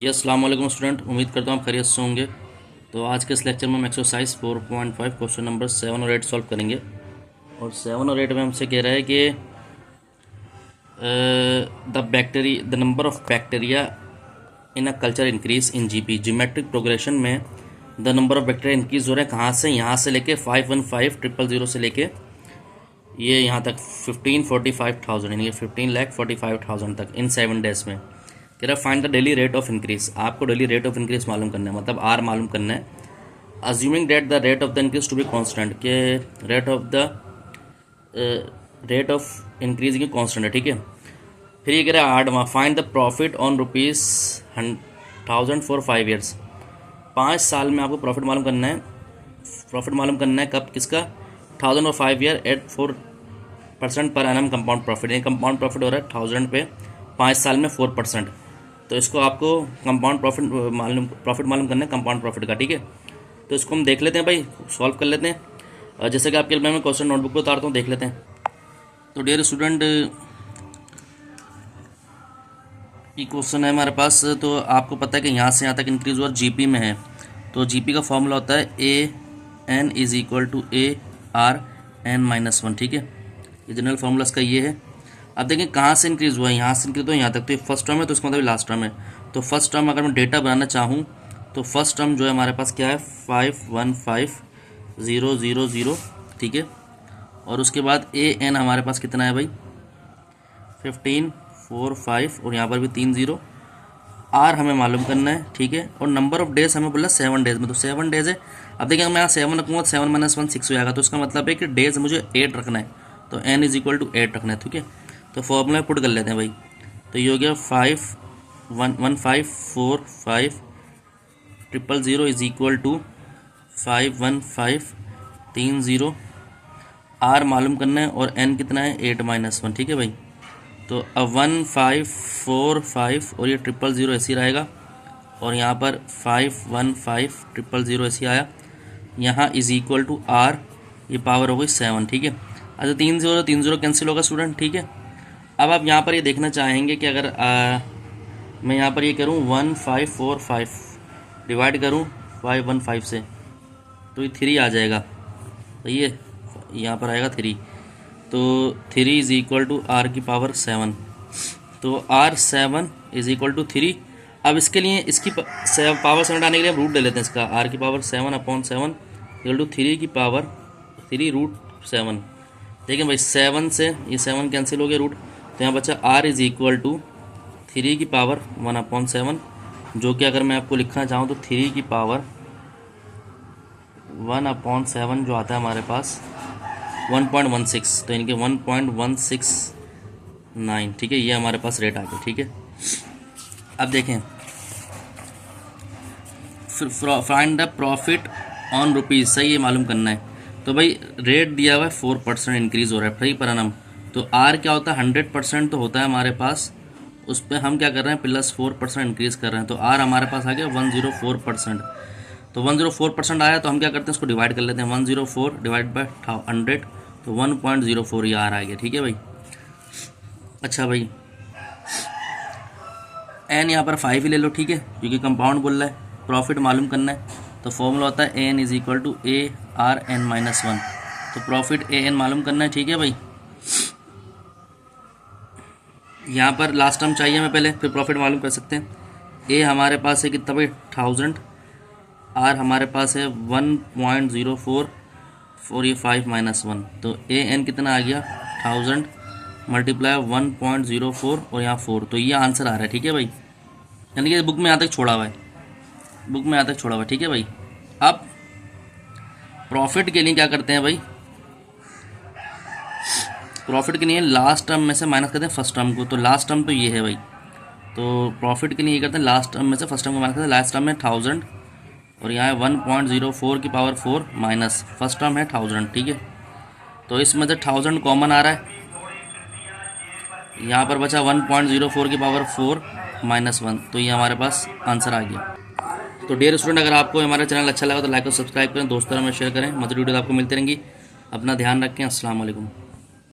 जी अस्सलाम वालेकुम स्टूडेंट, उम्मीद करता हूँ आप खैरियत से होंगे। तो आज के इस लेक्चर में हम एक्सरसाइज 4.5 क्वेश्चन नंबर 7 और 8 सॉल्व करेंगे। और 7 और 8 में हमसे कह रहा है कि the number of bacteria in a culture increase in GP geometric progression में the number of bacteria increase हो रहे हैं कहाँ से, यहाँ से लेके 515,000 से लेके ये यहाँ तक 1545,000 यानी कि 15,45,000 तक इन 7 डेज में। कह रहा find the daily rate of increase. आपको डेली रेट ऑफ इंक्रीज मालूम करना है, मतलब आर मालूम करना है। Assuming that the rate of the increase to be constant, के रेट ऑफ इंक्रीज की कांस्टेंट है, ठीक है। फिर ये कह रहा है आठवां, find the profit on ₹1000 for 5 years. 5 साल में आपको प्रॉफिट मालूम करना है। प्रॉफिट मालूम करना है कब, किसका, 1000 और 5 ईयर एट 4% पर एनम कंपाउंड प्रॉफिट। ये कंपाउंड प्रॉफिट हो रहा है 1000 पे 5 साल में 4%। तो इसको आपको कंपाउंड प्रॉफिट मालूम करना है कंपाउंड प्रॉफिट का, ठीक है। तो इसको हम देख लेते हैं भाई, सॉल्व कर लेते हैं। जैसे कि आपके मैं क्वेश्चन नोटबुक पे उतारता हूँ, देख लेते हैं। तो डियर स्टूडेंट, ये क्वेश्चन है हमारे पास। तो आपको पता है कि यहाँ से यहाँ तक इंक्रीज हुआ जीपी में है। तो जीपी का फॉर्मूला होता है AN is equal to ARN-1, ठीक है। ये जनरल फार्मूला इसका ये है। अब देखें कहाँ से इंक्रीज हुआ है, यहाँ से इंक्रीज हुआ यहाँ तक। तो ये फर्स्ट टर्म है, तो इसका मतलब लास्ट टर्म है। तो फर्स्ट टर्म अगर मैं डेटा बनाना चाहूँ तो फर्स्ट टर्म जो है हमारे पास क्या है, 515,000, ठीक है। और उसके बाद AN हमारे पास कितना है भाई, 1545, और यहाँ पर भी 3 0। आर हमें मालूम करना है, ठीक है। और नंबर ऑफ डेज हमें बोला 7 डेज में, तो 7 डेज है। अब देखिए मैं यहाँ 7 रखूँगा, 7 - 1 6 हो जाएगा। तो इसका मतलब है कि डेज मुझे 8 रखना है। तो N इज इक्वल टू 8 रखना है, ठीक है। तो फॉर्मूला पुट कर लेते हैं भाई। तो ये हो गया 51545,000 इज इक्वल टू 51530। आर मालूम करना है और N कितना है, 8 - 1, ठीक है भाई। तो अब 1545 और ये 000 ऐसे ही रहेगा, और यहाँ पर 515,000 ऐसे आया। यहाँ इज इक्वल टू आर, ये पावर हो गई 7, ठीक है। अच्छा 3 0 कैंसिल होगा स्टूडेंट, ठीक है। अब आप यहाँ पर ये देखना चाहेंगे कि अगर मैं यहाँ पर ये करूँ 1545 डिवाइड करूँ 515 से, तो ये 3 आ जाएगा, सही है। यहाँ पर आएगा 3, तो 3 इज इक्वल टू आर की पावर 7। तो आर 7 इज इक्वल टू 3। अब इसके लिए इसकी पावर 7 आने के लिए हम रूट ले लेते हैं इसका। आर की पावर 7/7 इक्वल टू 3 की पावर 3√7। देखिए भाई 7 से ये 7 कैंसिल हो गया रूट, तो यहाँ बचा आर इज इक्वल टू 3 की पावर 1/7, जो कि अगर मैं आपको लिखना चाहूँ तो 3 की पावर 1/7 जो आता है हमारे पास 1.16, तो इनके 1.169, ठीक है। ये हमारे पास रेट आ गया, ठीक है। अब देखें find the profit on rupees, सही है, मालूम करना है। तो भाई रेट दिया हुआ है 4% इंक्रीज़ हो रहा है फ्री पर एनम। तो आर क्या होता है, 100% तो होता है हमारे पास, उस पर हम क्या कर रहे हैं +4% इंक्रीज़ कर रहे हैं। तो आर हमारे पास आ गया 104%। तो 104% आया, तो हम क्या करते हैं इसको डिवाइड कर लेते हैं। 104 डिवाइड बाय 100, तो 1.04 ये आर आ गया, ठीक है भाई। अच्छा भाई एन यहाँ पर 5 ही ले लो, ठीक है, क्योंकि कंपाउंड बोल रहा है, प्रॉफिट मालूम करना है। तो फॉर्मूला होता है AN is equal to ARN-1। तो प्रॉफिट AN मालूम करना है, ठीक है भाई। यहाँ पर लास्ट टर्म चाहिए हमें पहले, फिर प्रॉफिट मालूम कर सकते हैं। ए हमारे पास है कितना भाई 1000, आर हमारे पास है 1.04 और ये 5 - 1, तो AN कितना आ गया 1000 मल्टीप्लाई 1.04 और यहाँ 4, तो ये आंसर आ रहा है, ठीक है भाई। यानी कि बुक में यहाँ तक छोड़ा हुआ है, बुक में यहाँ तक छोड़ा हुआ है, ठीक है भाई। अब प्रॉफिट के लिए क्या करते हैं भाई, प्रॉफिट के लिए लास्ट टर्म में से माइनस करते हैं फर्स्ट टर्म को। तो लास्ट टर्म तो ये है भाई, तो प्रॉफिट के लिए ये करते हैं लास्ट टर्म में से फर्स्ट टर्म को माइनस करते हैं। लास्ट टर्म में 1000 और यहाँ है 1.04 की पावर 4 माइनस फर्स्ट टर्म है 1000, ठीक है। तो इसमें से 1000 कॉमन आ रहा है, यहाँ पर बचा 1.04 की पावर 4 -1, तो ये हमारे पास आंसर आ गया। तो डियर स्टूडेंट, अगर आपको हमारा चैनल अच्छा लगा तो लाइक और सब्सक्राइब करें, दोस्तों में शेयर करें। मज़ीद वीडियो आपको मिलती रहेंगी। अपना ध्यान रखें। अस्सलाम वालेकुम।